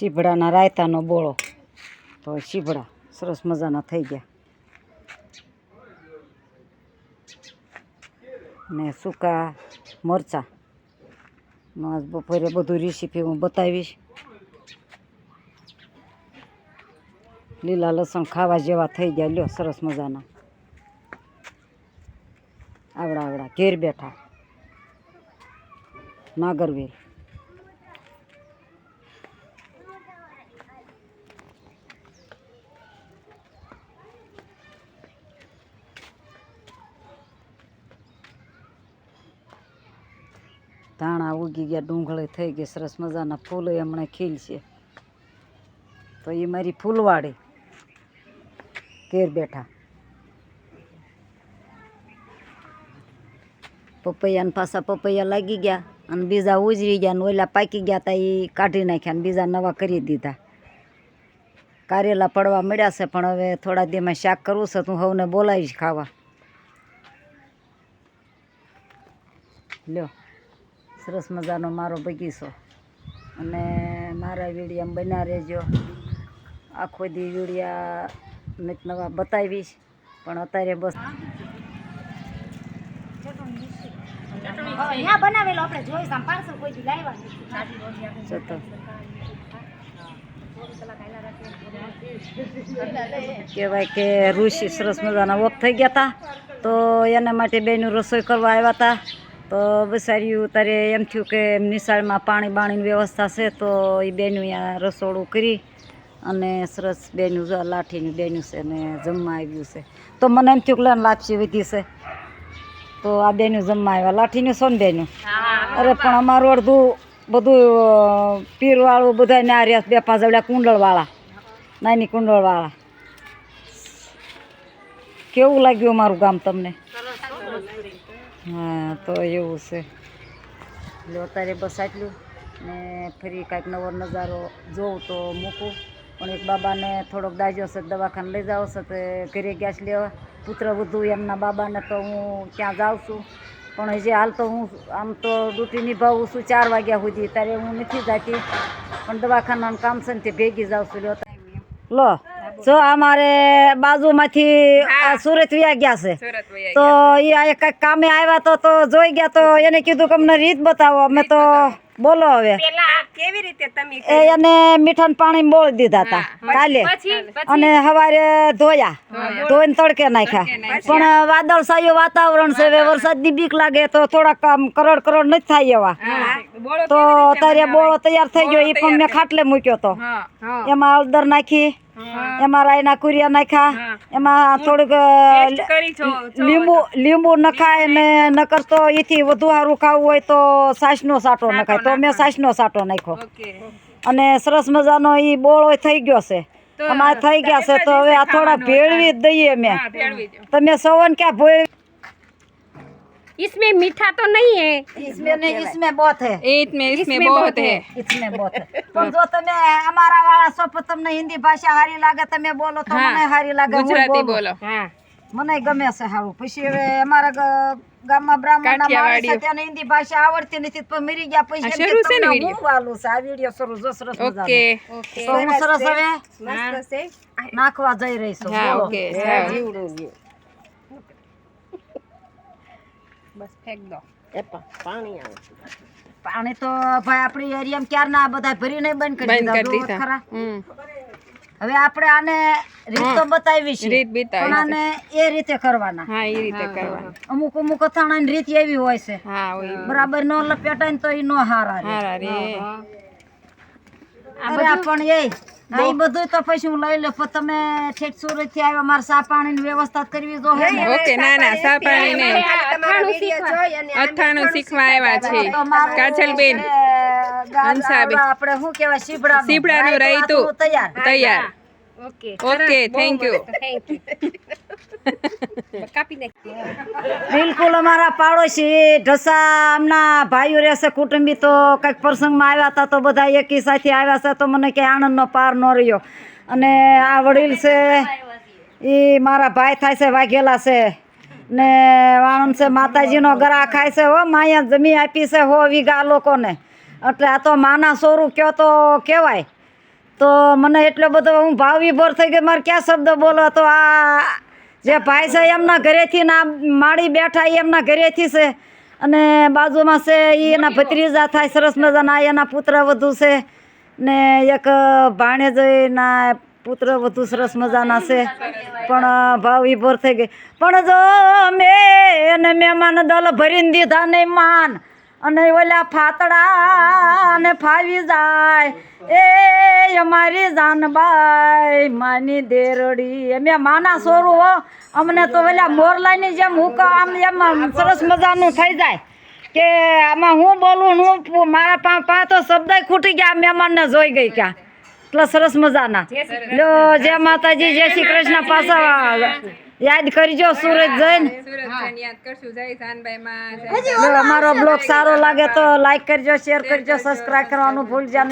શીભડાના રાયતાનો બોળો. તો શીભડા સરસ મજાના થઈ ગયા ને સૂકા મરચાં આજ બપોરે બધું રેસીપી હું બતાવીશ. લીલા લસણ ખાવા જેવા થઈ ગયા. લ્યો સરસ મજાના આવડા આવડા ઘેર બેઠા નાગરવેલ. ધાણા ઉગી ગયા, ડુંગળી થઈ ગઈ, સરસ મજાના ફૂલ હમણાં ખીલશે. તો એ મારી ફૂલવાડી ઘેર બેઠા. પપૈયાને પાછા પપૈયા લાગી ગયા અને બીજા ઉજરી ગયા ને ઓલા પાકી ગયા હતા એ કાઢી નાખ્યા ને બીજા નવા કરી દીધા. કારેલા પડવા મળ્યા છે પણ હવે થોડા દીમાં શાક કરવું છે. તું સૌને બોલાવીશ ખાવા. લ્યો સરસ મજાનો મારો બગીચો અને મારા વિડીયામાં બન્યા રહેજો. આખો દી વિડીયા નવા બતાવીશ પણ અત્યારે બસ બનાવેલો આપણે જોઈશ. આમ 500 કોઈ દી લાવ્યા કહેવાય કે ઋષિ સરસ મજાના વોક થઈ ગયા હતા તો એના માટે બેનું રસોઈ કરવા આવ્યા હતા. તો બસાર્યું તારે એમ થયું કે નિશાળમાં પાણી બાણીની વ્યવસ્થા છે તો એ બેનું અહીંયા રસોડું કરી અને સરસ બેનું લાઠીનું બેનું છે ને જમવા આવ્યું છે. તો મને એમ થયું કે લઈને લાપસી વધી છે તો આ બેનું જમવા આવ્યા. લાઠીનું છે ને બેનું? અરે પણ અમારું અડધું બધું પીરવાળું બધા ના રહ્યા. 2-5 જવડ્યા કુંડળવાળા, નાની કુંડળવાળા. કેવું લાગ્યું અમારું ગામ તમને? હા તો એવું છે. એટલે અત્યારે બસ આટલું ને ફરી કાંઈક નવો નજારો જોઉં તો મૂકું. પણ એક બાબાને થોડોક દાજો છે, દવાખાને લઈ જાવ છે તો ઘરે ગયા છે લેવા પુત્રવધુ એમના બાબાને. તો હું ત્યાં જાઉં છું પણ હજી હાલ તો હું આમ તો ડ્યુટી નિભાવું છું 4 વાગ્યા સુધી. ત્યારે હું નથી જતી પણ દવાખાનાનું કામ છે ને તે ભેગી જાઉં છું. લો જો અમારે બાજુમાંથી સુરત વ્યા ગયા છે તો એ કંઈક કામે આવ્યા તો જોઈ ગયા તો એને કીધું કે અમને રીત બતાવો. અમે તો બોલો હવે કેવી રીતે તમે એને મીઠાના પાણી બોળી દીધા હતા કાલે અને સવારે ધોઈને તડકે નાખ્યા. પણ વાદળછાયું વાતાવરણ છે, હવે વરસાદની બીક લાગે તો થોડાક કરોડ નથી થાય એવા. તો તારે બોળો તૈયાર થઈ ગયો એ પણ મેં ખાટલે મૂક્યો તો. એમાં હળદર નાખી, એમાં રાયના કુરિયા નાખ્યા, એમાં થોડુંક લીંબુ નખાય ને નકર તો એથી વધુ સારું ખાવું હોય તો છાશનો સાટો નખાય. તો મેં છાશનો સાટો નાખ્યો અને સરસ મજાનો એ બોળો થઈ ગયો છે. અમારે થઈ ગયા છે તો હવે આ થોડા ભેળવી જ દઈએ મેં. તમે સવન ક્યાં ભેળવી? इसमें मीठा तो नहीं है, इसमें नहीं, इसमें बहुत है, इसमें बहुत है, इसमें बहुत है. પણ જો તમે અમારા વાળા છો પણ તમને હિન્દી ભાષા સારી લાગે તમે બોલો તો મને સારી લાગે. ગુજરાતી બોલો. હા મને ગમે છે સારું. પછી હવે અમારા ગામમાં બ્રાહ્મણના માણસ છે તેને હિન્દી ભાષા આવડતી નથી પણ મરી ગયા પછી હું વાલું છે. આ વિડિયો શરૂ જો સરસ મજાનો. ઓકે તો હું સરસ હવે મસ્ત છે નાખવા જઈ રહી છું. બોલો જીવડું ગયું બસ ફેંક દો. પાણી તો ભાઈ આપણી એરિયામાં ક્યારના બધા ભરીને બંધ કરી દીધા ખરા. હવે આપણે આને રીત તો બતાવી છે પણ આને એ રીતે કરવાના. હા એ રીતે કરવાના. અમુક અથાણાની રીત એવી હોય છે. હા હોય બરાબર નો લપેટાય ને તો એ નો હારા રે. અરે પણ એ બધું તો પછી હું લઈ લઉં પણ તમે ઠેઠ સુરત થી આવ્યા મારે સા પાણીની વ્યવસ્થા કરવી જો. ઓકે ના ના સા પાણી ને અથાણું શીખવા આવ્યા છે કાજલબેન હંસાબેન. આપણે શું કહેવાય સીભડાનું રાયતું તૈયાર. Okay thank you. બિલકુલ અમારા પાડોશી ઢસા આમના ભાઈઓ રહેશે કુટુંબી તો કંઈક પ્રસંગમાં આવ્યા હતા તો બધા એકી સાથે આવ્યા છે તો મને ક્યાંય આનંદનો પાર ન રહ્યો. અને આ વડીલ છે એ મારા ભાઈ થાય છે, વાઘેલા છે ને વાણંદ છે, માતાજીનો ગરા ખાય છે. હો માયા જમી આપી છે 100 વીઘા લોકોને. એટલે આ તો માના સોરું કયો તો કહેવાય. તો મને એટલો બધો હું ભાવ વિભોર થઈ ગઈ, મારે ક્યાં શબ્દ બોલો. તો આ જે ભાઈ છે એમના ઘરેથી ના માળી બેઠા એ એમના ઘરેથી છે, અને બાજુમાં છે એ એના ભત્રીજા થાય સરસ મજાના, એના પુત્ર વધુ છે, ને એક ભાણેજના પુત્ર વધુ સરસ મજાના છે. પણ ભાવ વિભોર થઈ ગઈ. પણ જો મેં મહેમાન દલ ભરીને દીધા નહીં માન, અને ઓલા ફાતડા ને ફાવી જાય એ અમારી જાનબાઈ માની દેરડી. મેં માના સોરું હો, અમને તો ઓલા મોરલાની જેમ હું આમ એમ સરસ મજાનું થઈ જાય કે આમાં હું બોલું, હું મારા પાંચ તો શબ્દ ખૂટી ગયા મહેમાનને જોઈ ગઈ ક્યાં. એટલા સરસ મજાના. લો જય માતાજી, જય શ્રી કૃષ્ણ. પાછા યાદ કરજો સુરત જઈને. અમારો બ્લોગ સારો લાગે તો લાઈક કરજો, શેર કરજો, સબસ્ક્રાઈબ કરવાનું ભૂલજો નહીં.